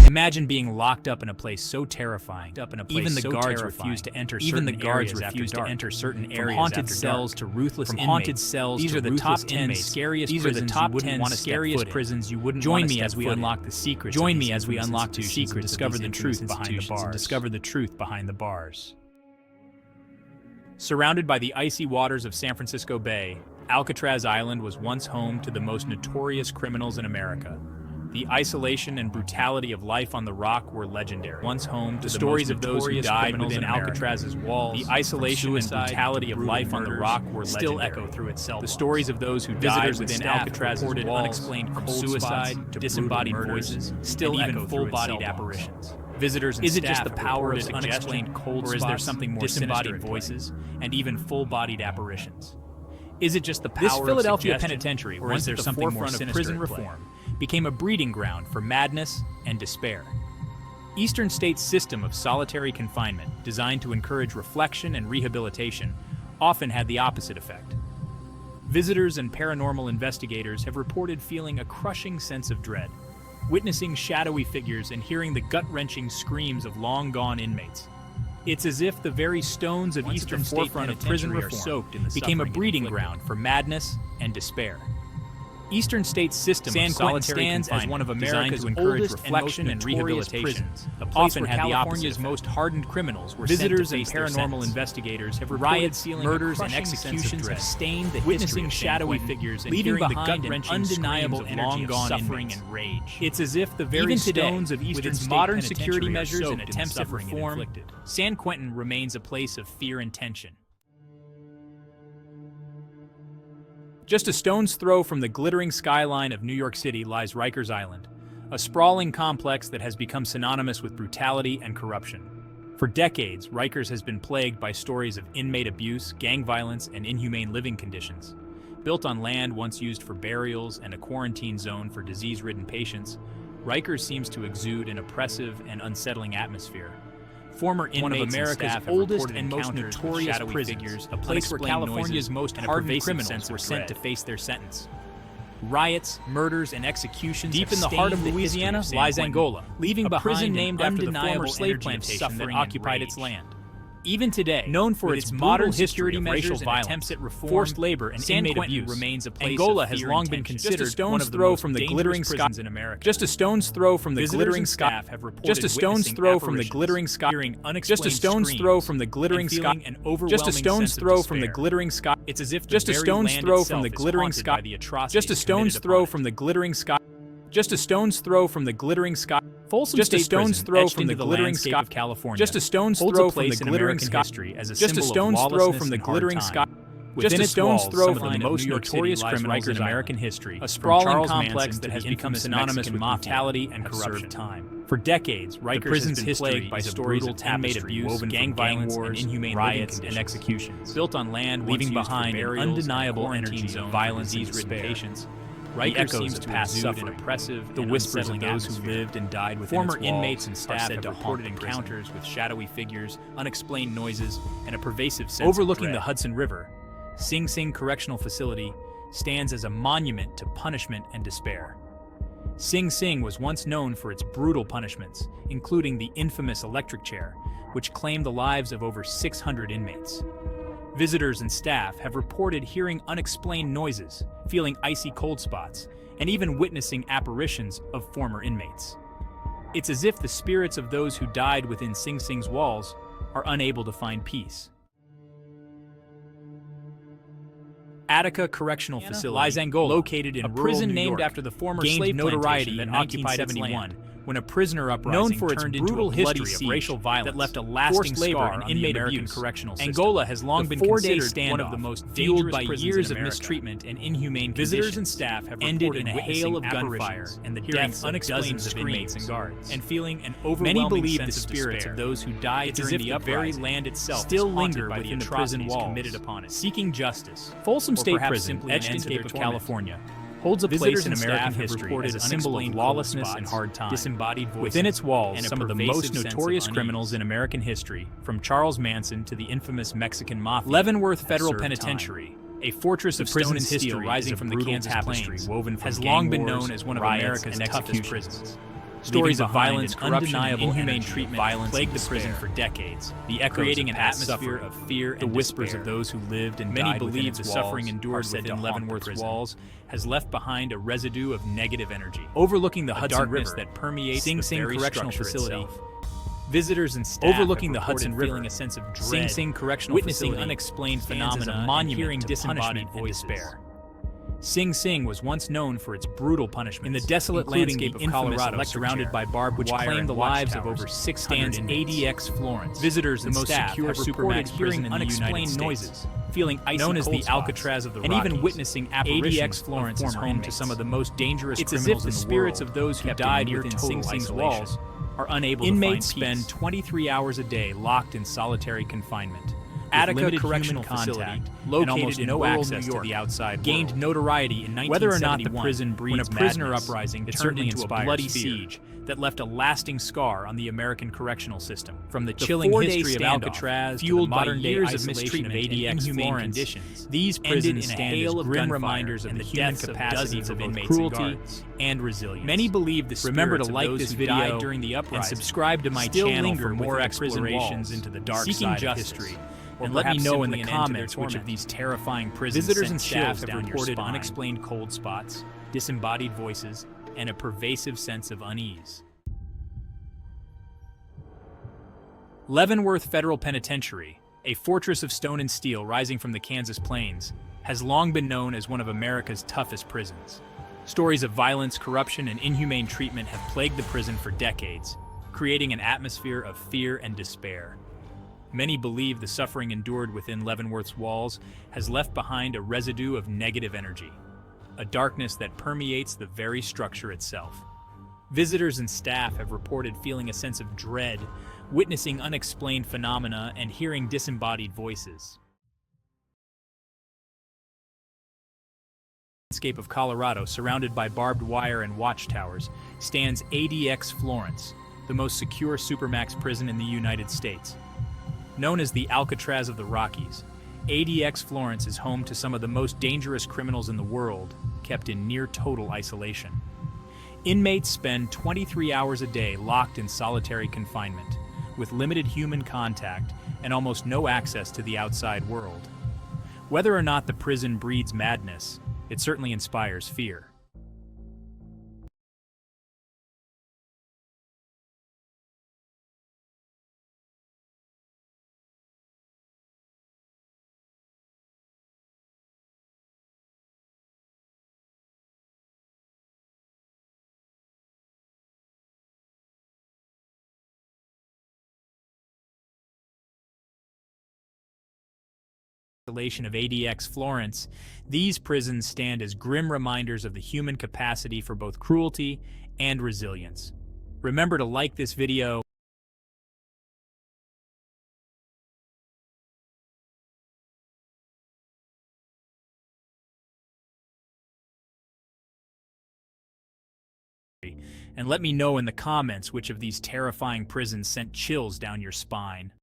Imagine being locked up in a place so terrifying. Even the guards refuse to enter certain areas. From haunted cells to ruthless inmates. Haunted cells. These are the top 10 scariest. These are the top 10 scariest prisons you wouldn't want to step foot in. Join me as we unlock the secrets. Join me as we unlock the secrets. Discover the truth behind the bars. Discover the truth behind the bars. Surrounded by the icy waters of San Francisco Bay, Alcatraz Island was once home to the most notorious criminals in America. The isolation and brutality of life on the rock were legendary. Once home to the stories of those who died within Alcatraz's walls, the isolation and brutality of life on the rock were still echo through its cell. The stories of those who died within Alcatraz's walls, unexplained cold suicide to disembodied voices, still echo full-bodied apparitions. Visitors and staff just the power of unexplained cold spots, or is there something more disembodied voices and even full-bodied apparitions? Is it just the power of suggestion? This Philadelphia penitentiary, or is there something more sinister? Prison reform became a breeding ground for madness and despair. Eastern State's system of solitary confinement, designed to encourage reflection and rehabilitation, often had the opposite effect. Visitors and paranormal investigators have reported feeling a crushing sense of dread, witnessing shadowy figures and hearing the gut-wrenching screams of long-gone inmates. It's as if the very stones of Eastern State prison reform became a breeding ground for madness and despair. Eastern State's system of solitary confinement as one of America's oldest reflection and rehabilitation often had California's most hardened criminals were visitors and paranormal investigators have riots, murders, and executions have stained the witnessing shadowy figures and leaving behind an undeniable energy of suffering and rage. It's as if the very stones of Eastern State modern security measures and attempts at reform, San Quentin remains a place of fear and tension. Just a stone's throw from the glittering skyline of New York City lies Rikers Island, a sprawling complex that has become synonymous with brutality and corruption. For decades, Rikers has been plagued by stories of inmate abuse, gang violence, and inhumane living conditions. Built on land once used for burials and a quarantine zone for disease-ridden patients, Rikers seems to exude an oppressive and unsettling atmosphere. Former inmates one of America's oldest and most notorious prisons, a place where California's most hardened criminals were sent to face their sentence. Riots, murders, and executions deep in the heart of Louisiana lies Angola, leaving behind a prison named after the former slave plantation that occupied its land. Even today, known for its modern security measures and attempts at reform, forced labor, and inmate abuse, remains a place Angola has long been considered one of the most dangerous prisons in America. Just a stone's throw from the glittering sky. Just a stone's throw from the glittering sky. Just a stone's throw from the glittering sky. Just a stone's throw from the glittering sky. It's as if just a stone's throw from the glittering sky. Just a stone's throw from the glittering sky. Just a stone's throw from the glittering sky. Folsom just a stone's throw from the glittering sky of California. Just a stone's throw from the glittering sky. Just a stone's throw from the glittering sky. Just a stone's throw from the most notorious criminals in American history. A sprawling complex that has become synonymous with brutality and corruption. For decades, Rikers has been plagued by stories of inmate abuse, gang violence, and inhumane riots and executions. Built on land leaving behind an undeniable energy of violence and despair. Rikers seems to pass suffer oppressive, the whispers of those who lived and died within its walls. Former inmates and staff have reported encounters with shadowy figures, unexplained noises, and a pervasive sense overlooking the Hudson River. Sing Sing Correctional Facility stands as a monument to punishment and despair. Sing Sing was once known for its brutal punishments, including the infamous electric chair, which claimed the lives of over 600 inmates. Visitors and staff have reported hearing unexplained noises, feeling icy cold spots, and even witnessing apparitions of former inmates. It's as if the spirits of those who died within Sing Sing's walls are unable to find peace. Attica Correctional Facility lies Angola, located in a prison named after the former slave notoriety that occupied its land. When a prisoner uprising known for its brutal history of racial violence that left a lasting scar on inmate abuse, correctional system. Angola has long been considered one of the most fueled by years of mistreatment and inhumane visitors and staff have ended in a hail of gunfire and the deaths of dozens of inmates and guards, and feeling an overwhelming sense of spirits of those who died during the uprising very land itself still linger within the prison walls committed upon it, seeking justice. Folsom State Prison, etched into the California, holds a place in American history as a symbol of lawlessness and hard times. Disembodied voices. Within its walls, some of the most notorious criminals in American history, from Charles Manson to the infamous Mexican Mafia. Leavenworth Federal Penitentiary, a fortress of stone and steel rising from the Kansas Plains, has long been known as one of America's toughest prisons. Stories of violence, undeniable, inhumane treatment plagued the prison for decades, creating an atmosphere of fear and the whispers of those who lived and died. Many believe the suffering endured within Leavenworth's walls has left behind a residue of negative energy, overlooking the Hudson River that permeates the very Correctional Facility. Visitors and staff overlooking the Hudson River feeling a sense of dread, Sing Sing Correctional witnessing Facility unexplained phenomena, and hearing disembodied and despair. Sing Sing was once known for its brutal punishments. In the desolate landscape of Colorado, surrounded by barbed wire, which claimed the lives of over 600 ADX Florence. Visitors and staff have reported hearing unexplained noises, feeling icy known as the Alcatraz of the Rockies, and even witnessing apparitions. ADX Florence is home to some of the most dangerous criminals in the world. It's as if the spirits of those who died within Sing Sing's walls are unable to find peace. Inmates spend 23 hours a day locked in solitary confinement. Attica Correctional Facility, located in no access to the outside, gained notoriety in 1971. Whether or not the prison breeds when a prisoner uprising turned into a bloody siege that left a lasting scar on the American correctional system. From the chilling history of Alcatraz, fueled by years of mistreatment of ADX Florence conditions, these prisons stand as grim reminders of the human capacity of inmates, cruelty and resilience. Many believe the remember to like this video during the uprising and subscribe to my channel for more explorations into the dark side of history. And let me know in the comments which of these terrifying prisons visitors and staff have reported unexplained cold spots, disembodied voices, and a pervasive sense of unease. Leavenworth Federal Penitentiary, a fortress of stone and steel rising from the Kansas plains, has long been known as one of America's toughest prisons. Stories of violence, corruption, and inhumane treatment have plagued the prison for decades, creating an atmosphere of fear and despair. Many believe the suffering endured within Leavenworth's walls has left behind a residue of negative energy, a darkness that permeates the very structure itself. Visitors and staff have reported feeling a sense of dread, witnessing unexplained phenomena, and hearing disembodied voices. The landscape of Colorado, surrounded by barbed wire and watchtowers, stands ADX Florence, the most secure supermax prison in the United States. Known as the Alcatraz of the Rockies, ADX Florence is home to some of the most dangerous criminals in the world, kept in near total isolation. Inmates spend 23 hours a day locked in solitary confinement, with limited human contact and almost no access to the outside world. Whether or not the prison breeds madness, it certainly inspires fear. Isolation of ADX Florence, these prisons stand as grim reminders of the human capacity for both cruelty and resilience. Remember to like this video and let me know in the comments which of these terrifying prisons sent chills down your spine.